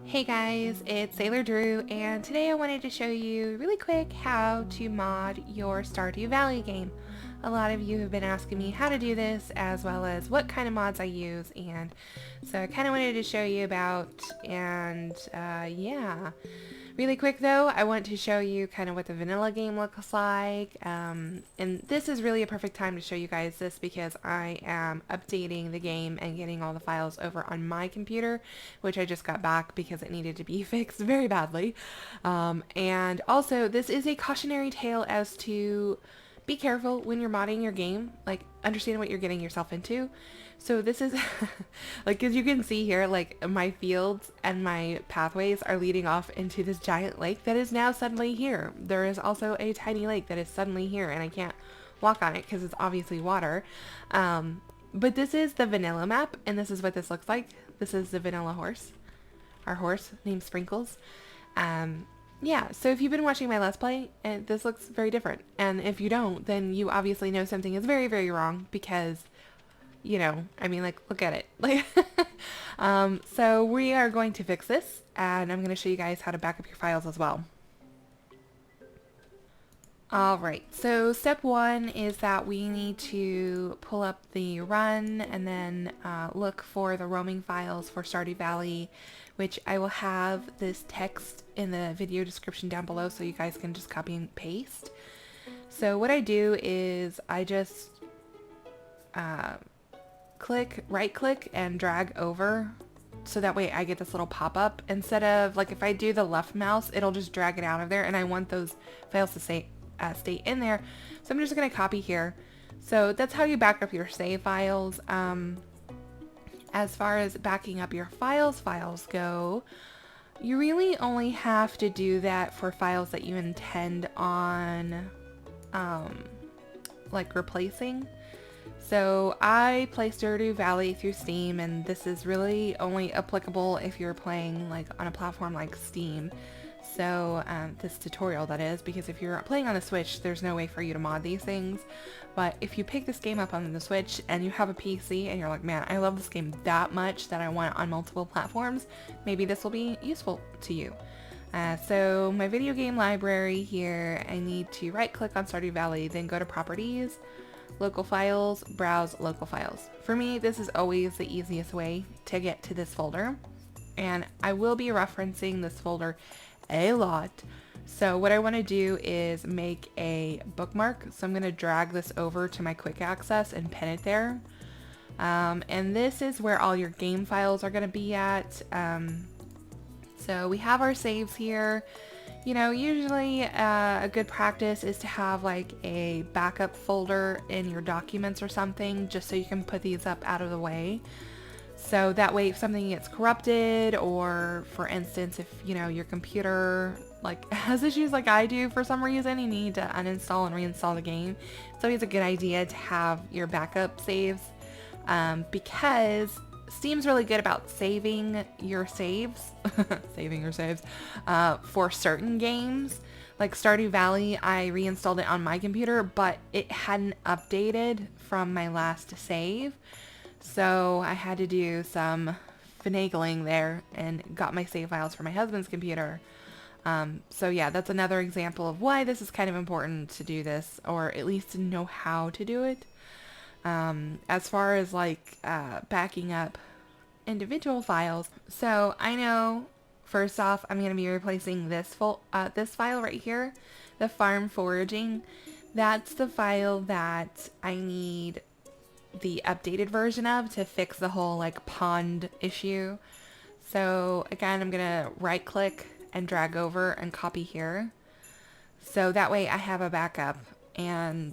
Hey guys, it's SailorDrew, and today I wanted to show you really quick how to mod your Stardew Valley game. A lot of you have been asking me how to do this, as well as what kind of mods I use, and so I kind of wanted to show you about, and yeah. Really quick though, I want to show you kind of what the vanilla game looks like, and this is really a perfect time to show you guys this because I am updating the game and getting all the files over on my computer, which I just got back because it needed to be fixed very badly. And also, this is a cautionary tale as to be careful when you're modding your game, like understand what you're getting yourself into. So this is like, as you can see here, like my fields and my pathways are leading off into this giant lake that is now suddenly here. There is also a tiny lake that is suddenly here and I can't walk on it because it's obviously water. But this is the vanilla map and this is what this looks like. This is the vanilla horse, our horse named Sprinkles. Yeah, so if you've been watching my Let's Play, this looks very different. And if you don't, then you obviously know something is very, very wrong because, you know, I mean, like, look at it. Like, so we are going to fix this, and I'm going to show you guys how to back up your files as well. Alright, so step one is that we need to pull up the run and then look for the roaming files for Stardew Valley, which I will have this text in the video description down below so you guys can just copy and paste. So what I do is I just right click and drag over so that way I get this little pop-up instead of, like, if I do the left mouse it'll just drag it out of there, and I want those files to stay in there. So I'm just going to copy here. So that's how you back up your save files. As far as backing up your files go, you really only have to do that for files that you intend on like replacing. So I play Stardew Valley through Steam, and this is really only applicable if you're playing like on a platform like Steam. So this tutorial, that is, because if you're playing on the Switch, there's no way for you to mod these things. But if you pick this game up on the Switch and you have a PC and you're like, man, I love this game that much that I want it on multiple platforms, maybe this will be useful to you. So my video game library here, I need to right click on Stardew Valley, then go to Properties, Local Files, Browse Local Files. For me, this is always the easiest way to get to this folder, and I will be referencing this folder a lot. So what I want to do is make a bookmark. So I'm going to drag this over to my quick access and pin it there. And this is where all your game files are going to be at. So we have our saves here. You know, usually a good practice is to have like a backup folder in your documents or something, just so you can put these up out of the way. So that way if something gets corrupted, or for instance, if, you know, your computer like has issues like I do for some reason, you need to uninstall and reinstall the game. It's always a good idea to have your backup saves, because Steam's really good about saving your saves, for certain games. Like Stardew Valley, I reinstalled it on my computer, but it hadn't updated from my last save. So I had to do some finagling there and got my save files for my husband's computer. So yeah, that's another example of why this is kind of important to do this, or at least to know how to do it. As far as like backing up individual files, so I know first off I'm going to be replacing this file right here, the farm foraging. That's the file that I need the updated version of to fix the whole like pond issue. So again, I'm gonna right click and drag over and copy here, so that way I have a backup. And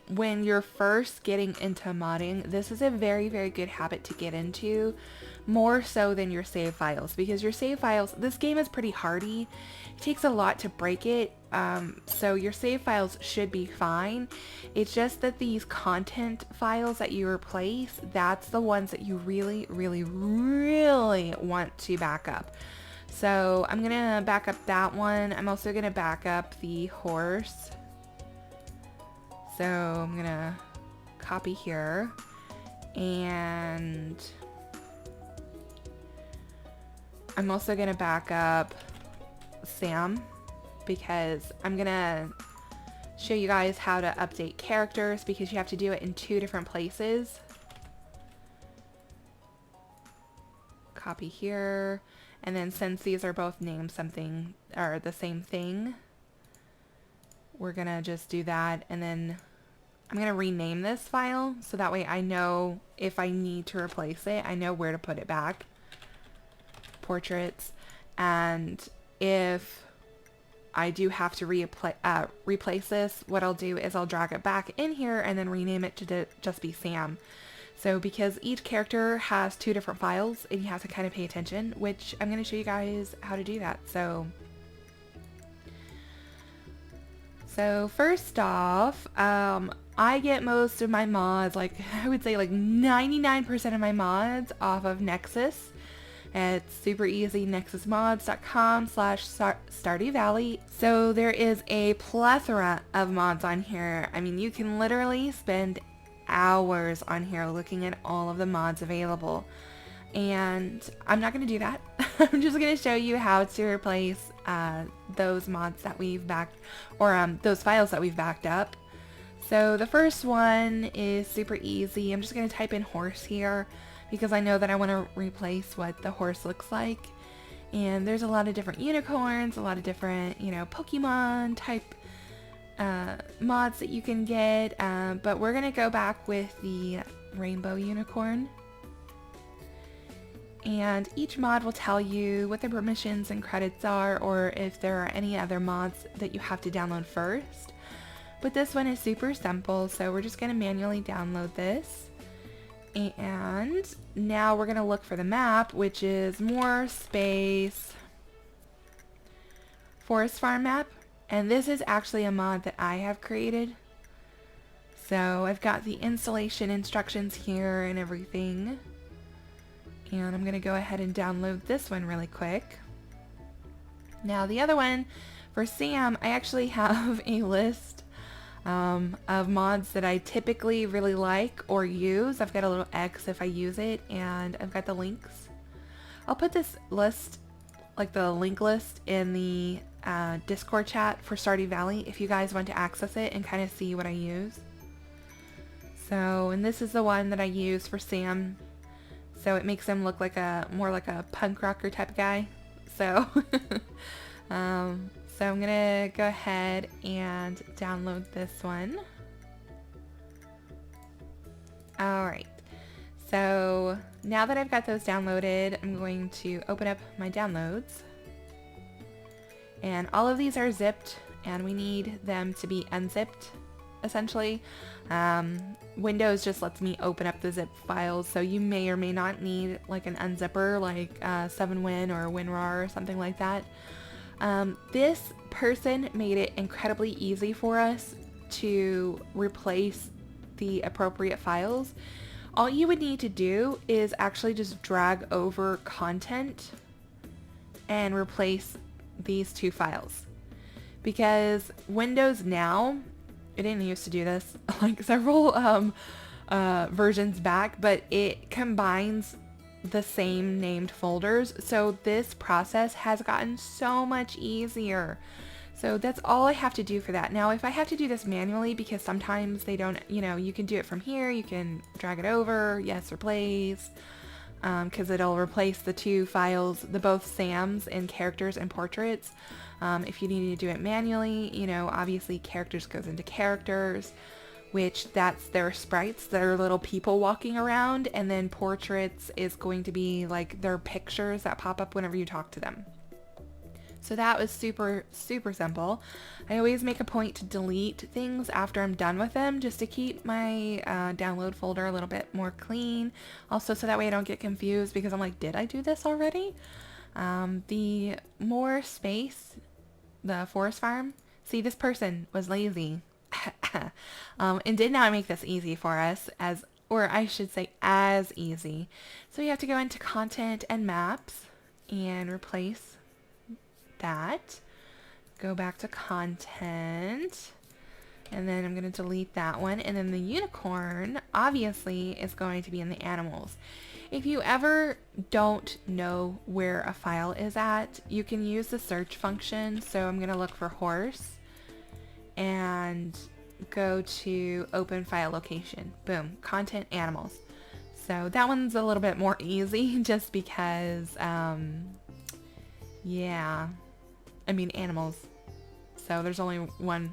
when you're first getting into modding, this is a very, very good habit to get into, more so than your save files, because your save files, this game is pretty hardy. It takes a lot to break it, so your save files should be fine. It's just that these content files that you replace, that's the ones that you really, really, really want to back up. So I'm gonna back up that one. I'm also gonna back up the horse. So I'm gonna copy here and I'm also going to back up Sam because I'm going to show you guys how to update characters because you have to do it in 2 different places. Copy here, and then since these are both named something or the same thing, we're gonna just do that, and then I'm gonna rename this file so that way I know if I need to replace it, I know where to put it back. Portraits, and if I do have to replace this, what I'll do is I'll drag it back in here and then rename it to just be Sam. So because each character has 2 different files and you have to kind of pay attention, which I'm going to show you guys how to do that. So first off, I get most of my mods, like I would say like 99% of my mods off of Nexus. It's super easy, nexusmods.com/Stardew Valley. So there is a plethora of mods on here. I mean, you can literally spend hours on here looking at all of the mods available. And I'm not going to do that. I'm just going to show you how to replace those mods that we've backed, or those files that we've backed up. So the first one is super easy. I'm just going to type in horse here, because I know that I want to replace what the horse looks like. And there's a lot of different unicorns, a lot of different, you know, Pokemon type mods that you can get. But we're going to go back with the rainbow unicorn. And each mod will tell you what the permissions and credits are, or if there are any other mods that you have to download first. But this one is super simple, so we're just going to manually download this. And now we're going to look for the map, which is more space forest farm map. And this is actually a mod that I have created. So I've got the installation instructions here and everything. And I'm going to go ahead and download this one really quick. Now the other one, for Sam, I actually have a list of mods that I typically really like or use. I've got a little X if I use it, and I've got the links. I'll put this list, like the link list, in the Discord chat for Stardew Valley if you guys want to access it and kind of see what I use. So, and this is the one that I use for Sam. So it makes him look like more like a punk rocker type of guy. So so I'm gonna go ahead and download this one. Alright, so now that I've got those downloaded, I'm going to open up my downloads. And all of these are zipped, and we need them to be unzipped, essentially. Windows just lets me open up the zip files, so you may or may not need like an unzipper, like 7win or WinRAR or something like that. This person made it incredibly easy for us to replace the appropriate files. All you would need to do is actually just drag over content and replace these 2 files. Because Windows now, it didn't used to do this like several versions back, but it combines the same named folders. So this process has gotten so much easier. So that's all I have to do for that. Now, if I have to do this manually, because sometimes they don't, you know, you can do it from here, you can drag it over, yes, replace, because it'll replace the 2 files, the both Sam's and characters and portraits. If you need to do it manually, you know, obviously characters goes into characters, which that's their sprites, their little people walking around, and then portraits is going to be like their pictures that pop up whenever you talk to them. So that was super, super simple. I always make a point to delete things after I'm done with them, just to keep my download folder a little bit more clean. Also, so that way I don't get confused, because I'm like, did I do this already? The more space, the forest farm. See, this person was lazy. And did not make this easy for us, or I should say as easy. So we have to go into content and maps and replace that. Go back to content, and then I'm going to delete that one, and then the unicorn obviously is going to be in the animals. If you ever don't know where a file is at, you can use the search function. So I'm going to look for horse and go to open file location. Boom, content animals. So that one's a little bit more easy just because, yeah, I mean animals. So there's only one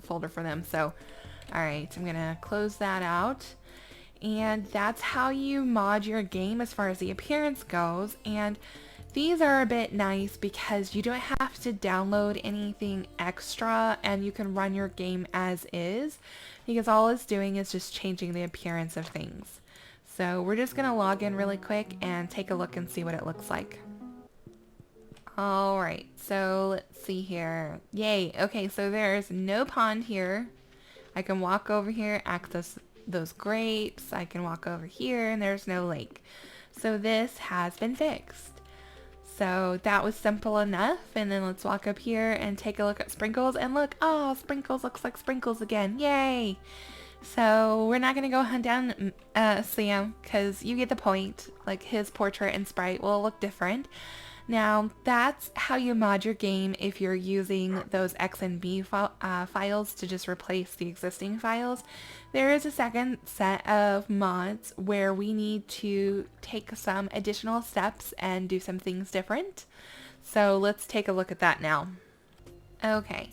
folder for them. So, all right, I'm gonna close that out. And that's how you mod your game as far as the appearance goes. And these are a bit nice because you don't have to download anything extra and you can run your game as is, because all it's doing is just changing the appearance of things. So we're just going to log in really quick and take a look and see what it looks like. Alright, so let's see here. Yay, okay, so there's no pond here. I can walk over here, access those grapes. I can walk over here and there's no lake. So this has been fixed. So that was simple enough. And then let's walk up here and take a look at Sprinkles and look, oh, Sprinkles looks like Sprinkles again. Yay! So we're not going to go hunt down Sam because you get the point. Like his portrait and sprite will look different. Now that's how you mod your game if you're using those XNB files to just replace the existing files. There is a second set of mods where we need to take some additional steps and do some things different. So let's take a look at that now. Okay.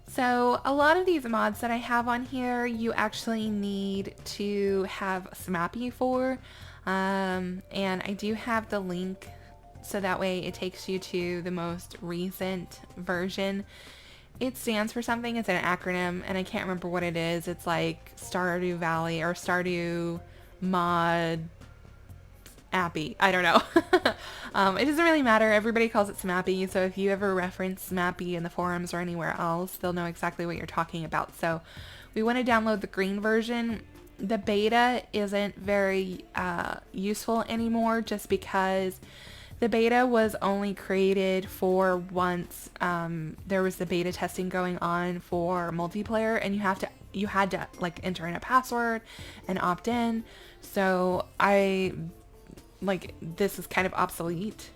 So a lot of these mods that I have on here, you actually need to have SMAPI for, and I do have the link so that way it takes you to the most recent version. It stands for something, it's an acronym, and I can't remember what it is. It's like Stardew Valley or Stardew Mod Appy. I don't know. It doesn't really matter. Everybody calls it SMAPI, so if you ever reference SMAPI in the forums or anywhere else, they'll know exactly what you're talking about. So we want to download the green version. The beta isn't very useful anymore just because the beta was only created for once there was the beta testing going on for multiplayer, and you had to like enter in a password and opt in. So this is kind of obsolete,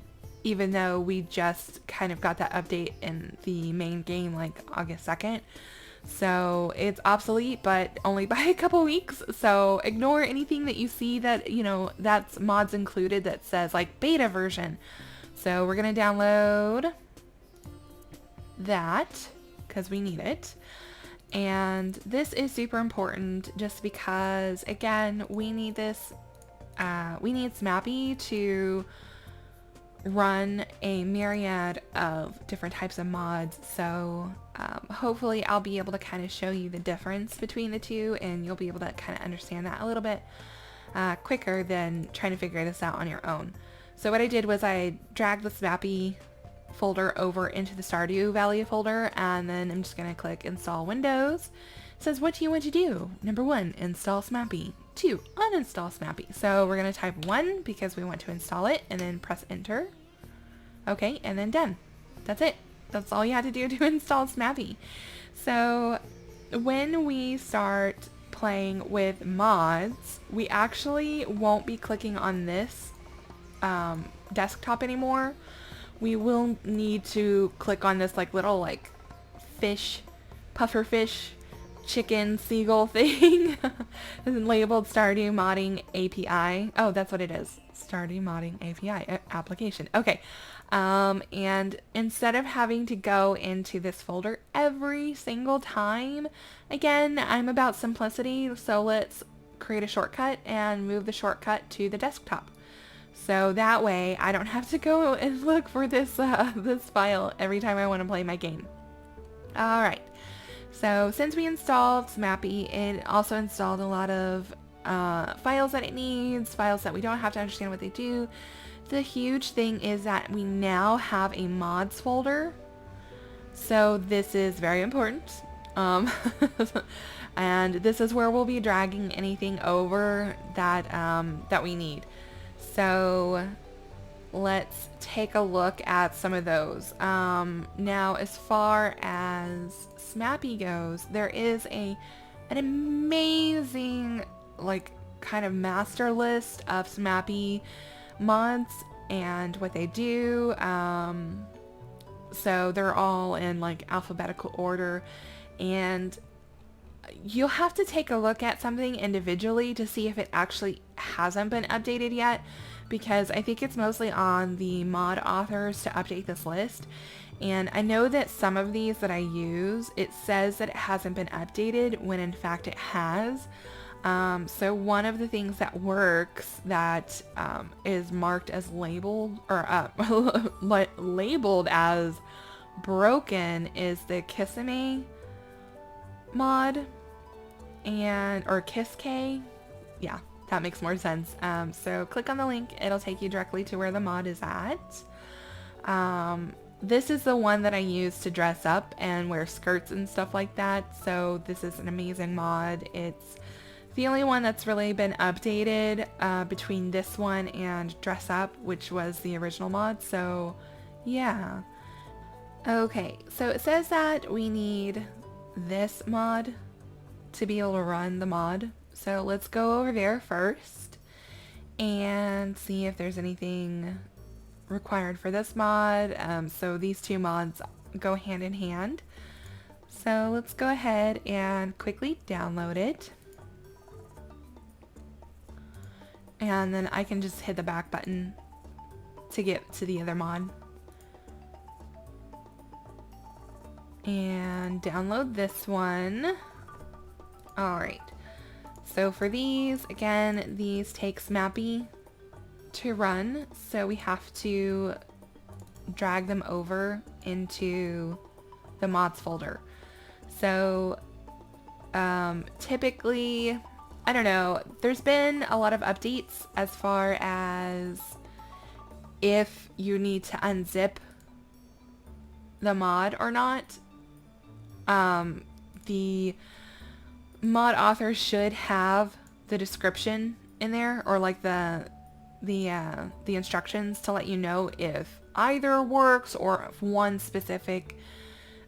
even though we just kind of got that update in the main game like August 2nd. So it's obsolete, but only by a couple weeks. So ignore anything that you see that, that's mods included that says like beta version. So we're going to download that because we need it. And this is super important just because, again, we need this. We need SMAPI to run a myriad of different types of mods, so hopefully I'll be able to kind of show you the difference between the two, and you'll be able to kind of understand that a little bit quicker than trying to figure this out on your own. So what I did was I dragged the SMAPI folder over into the Stardew Valley folder, and then I'm just going to click install Windows. It says, what do you want to do? Number 1, install SMAPI. 2, uninstall SMAPI. So we're going to type 1 because we want to install it, and then press enter. Okay, and then done. That's it. That's all you had to do to install SMAPI. So when we start playing with mods, we actually won't be clicking on this desktop anymore. We will need to click on this little fish, puffer fish, chicken, seagull thing labeled Stardew Modding API. Oh, that's what it is. Stardew Modding API application. Okay. And instead of having to go into this folder every single time, again, I'm about simplicity, so let's create a shortcut and move the shortcut to the desktop. So that way I don't have to go and look for this this file every time I want to play my game. Alright, so since we installed SMAPI, it also installed a lot of files that it needs, files that we don't have to understand what they do. The huge thing is that we now have a mods folder, so this is very important. And this is where we'll be dragging anything over that that we need. So let's take a look at some of those. Now, as far as SMAPI goes, there is an amazing kind of master list of SMAPI mods and what they do. So they're all in like alphabetical order, and you'll have to take a look at something individually to see if it actually hasn't been updated yet, because I think it's mostly on the mod authors to update this list. And I know that some of these that I use, it says that it hasn't been updated when in fact it has. So one of the things that works that is marked as labeled or labeled as broken is the Kisame mod or Kiss-K. Yeah, that makes more sense. So click on the link, it'll take you directly to where the mod is at. This is the one that I use to dress up and wear skirts and stuff like that. So this is an amazing mod. It's the only one that's really been updated between this one and Dress Up, which was the original mod. So yeah. Okay, so it says that we need this mod to be able to run the mod. So let's go over there first and see if there's anything required for this mod. So these two mods go hand in hand. So let's go ahead and quickly download it. And then I can just hit the back button to get to the other mod. And download this one. Alright. So for these, again, these take SMAPI to run. So we have to drag them over into the mods folder. So typically, I don't know, there's been a lot of updates as far as if you need to unzip the mod or not. The mod author should have the description in there, or like the instructions to let you know if either works or if one specific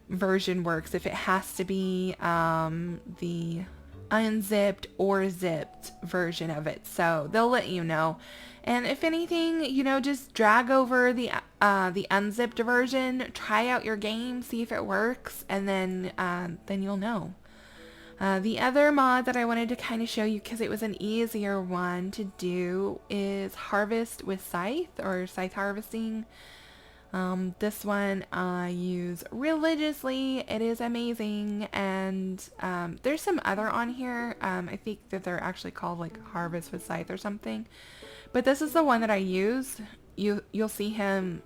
version works, if it has to be the unzipped or zipped version of it. So they'll let you know. And if anything, you know, just drag over the unzipped version, try out your game, see if it works, and then you'll know. The other mod that I wanted to kind of show you, because it was an easier one to do, is Harvest with Scythe, or Scythe Harvesting. This one I use religiously. It is amazing, and there's some other on here. I think that they're actually called like Harvest with Scythe or something. But this is the one that I use. You'll see him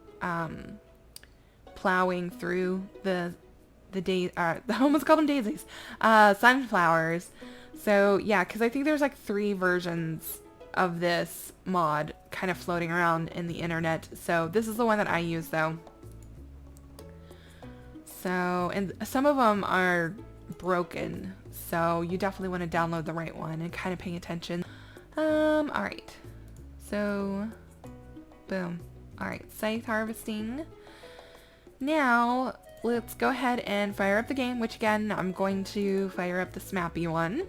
plowing through the I almost called them daisies, sunflowers. So yeah, because I think there's like 3 versions of this mod kind of floating around in the internet. So this is the one that I use though. So, and some of them are broken, so you definitely want to download the right one and kind of pay attention. Alright. So, boom. Alright, Scythe Harvesting. Now, let's go ahead and fire up the game, which again, I'm going to fire up the SMAPI one.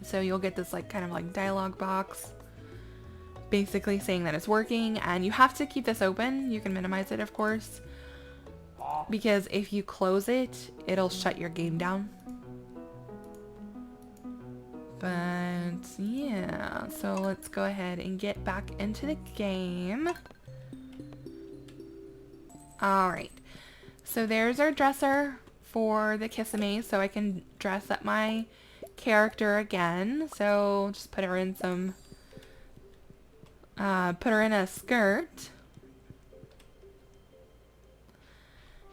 So you'll get this like kind of like dialogue box basically saying that it's working, and you have to keep this open. You can minimize it, of course, because if you close it, it'll shut your game down. But yeah, so let's go ahead and get back into the game. Alright, so there's our dresser for the Kisame, so I can dress up my character again. So just put her in some, put her in a skirt.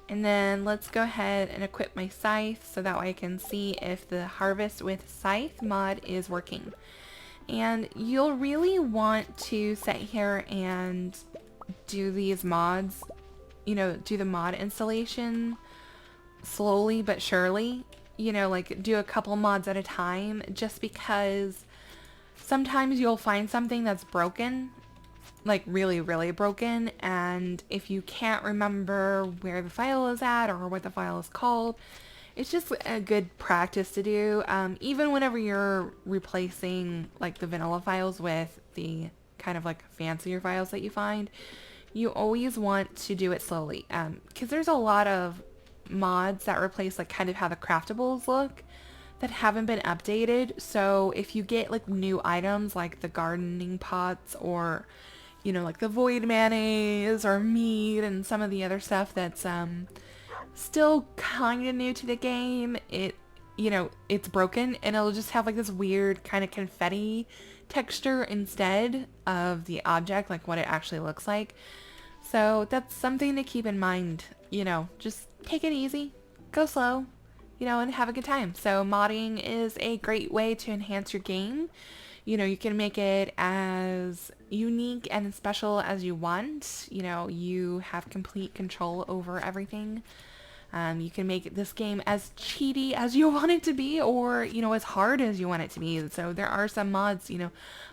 And then let's go ahead and equip my scythe so that way I can see if the Harvest with Scythe mod is working. And you'll really want to sit here and do these mods, you know, do the mod installation slowly but surely. You know, like do a couple mods at a time, just because sometimes you'll find something that's broken, like really, really broken, and if you can't remember where the file is at or what the file is called, It's just a good practice to do, even whenever you're replacing like the vanilla files with the kind of like fancier files that you find. You always want to do it slowly, because there's a lot of mods that replace like kind of how the craftables look that haven't been updated. So if you get like new items like the gardening pots, or like the void mayonnaise or meat and some of the other stuff that's still kind of new to the game, it's broken and it'll just have like this weird kind of confetti texture instead of the object, like what it actually looks like. So that's something to keep in mind. Just take it easy, go slow, and have a good time. So modding is a great way to enhance your game. You can make it as unique and special as you want. You have complete control over everything. You can make this game as cheaty as you want it to be, or, as hard as you want it to be. So there are some mods, a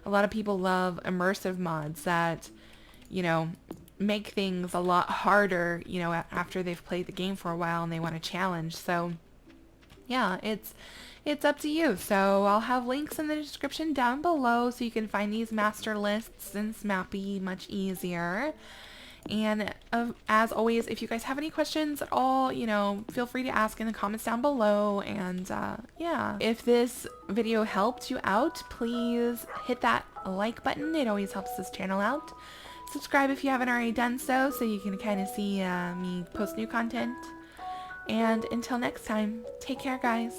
lot of people love immersive mods that, make things a lot harder, after they've played the game for a while and they want a challenge. So yeah, it's up to you. So I'll have links in the description down below so you can find these master lists in SMAPI much easier. And as always, if you guys have any questions at all, feel free to ask in the comments down below. And yeah, if this video helped you out, please hit that like button. It always helps this channel out. Subscribe if you haven't already done so you can kind of see me post new content. And until next time, take care, guys.